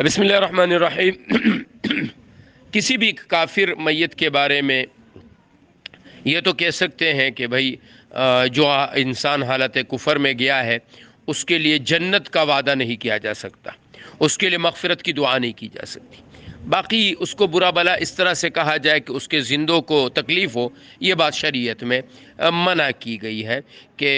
بسم اللہ الرحمن الرحیم۔ کسی بھی کافر میت کے بارے میں یہ تو کہہ سکتے ہیں کہ بھائی جو انسان حالت کفر میں گیا ہے اس کے لیے جنت کا وعدہ نہیں کیا جا سکتا، اس کے لیے مغفرت کی دعا نہیں کی جا سکتی۔ باقی اس کو برا بلا اس طرح سے کہا جائے کہ اس کے زندوں کو تکلیف ہو، یہ بات شریعت میں منع کی گئی ہے کہ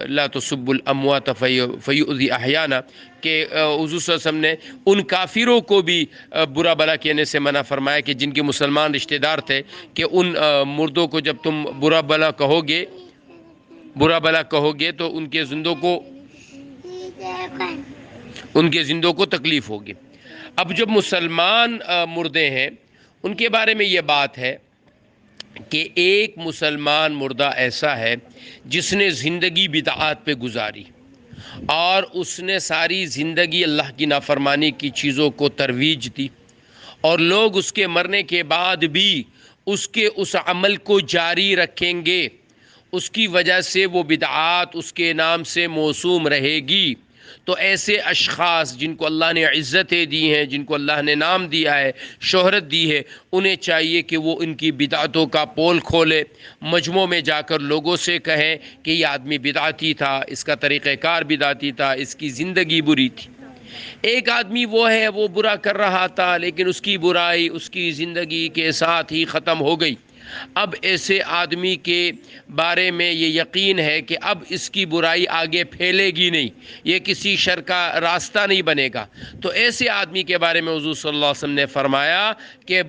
لا تسبوا الاموات فیؤذی احیانا، کہ حضور صلی اللہ علیہ وسلم نے ان کافروں کو بھی برا بلا کہنے سے منع فرمایا کہ جن کے مسلمان رشتہ دار تھے، کہ ان مردوں کو جب تم برا بلا کہو گے تو ان کے زندوں کو تکلیف ہوگی۔ اب جب مسلمان مردے ہیں ان کے بارے میں یہ بات ہے کہ ایک مسلمان مردہ ایسا ہے جس نے زندگی بدعات پہ گزاری اور اس نے ساری زندگی اللہ کی نافرمانی کی چیزوں کو ترویج دی، اور لوگ اس کے مرنے کے بعد بھی اس عمل کو جاری رکھیں گے، اس کی وجہ سے وہ بدعات اس کے نام سے موسوم رہے گی۔ تو ایسے اشخاص جن کو اللہ نے عزتیں دی ہیں، جن کو اللہ نے نام دیا ہے، شہرت دی ہے، انہیں چاہیے کہ وہ ان کی بدعتوں کا پول کھولے، مجمع میں جا کر لوگوں سے کہیں کہ یہ آدمی بدعتی تھا، اس کا طریقہ کار بدعتی تھا، اس کی زندگی بری تھی۔ ایک آدمی وہ ہے، وہ برا کر رہا تھا لیکن اس کی برائی اس کی زندگی کے ساتھ ہی ختم ہو گئی۔ اب ایسے آدمی کے بارے میں یہ یقین ہے کہ اب اس کی برائی آگے پھیلے گی نہیں، یہ کسی شر کا راستہ نہیں بنے گا۔ تو ایسے آدمی کے بارے میں حضور صلی اللہ علیہ وسلم نے فرمایا کہ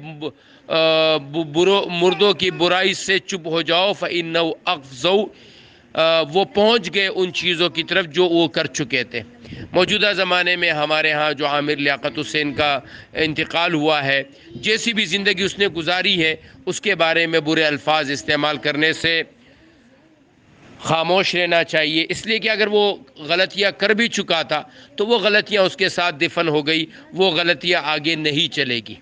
مردوں کی برائی سے چپ ہو جاؤ، فَإِنَّهُ أَفْضَوْا، وہ پہنچ گئے ان چیزوں کی طرف جو وہ کر چکے تھے۔ موجودہ زمانے میں ہمارے ہاں جو عامر لیاقت حسین کا انتقال ہوا ہے، جیسی بھی زندگی اس نے گزاری ہے، اس کے بارے میں برے الفاظ استعمال کرنے سے خاموش رہنا چاہیے، اس لیے کہ اگر وہ غلطیاں کر بھی چکا تھا تو وہ غلطیاں اس کے ساتھ دفن ہو گئی، وہ غلطیاں آگے نہیں چلے گی۔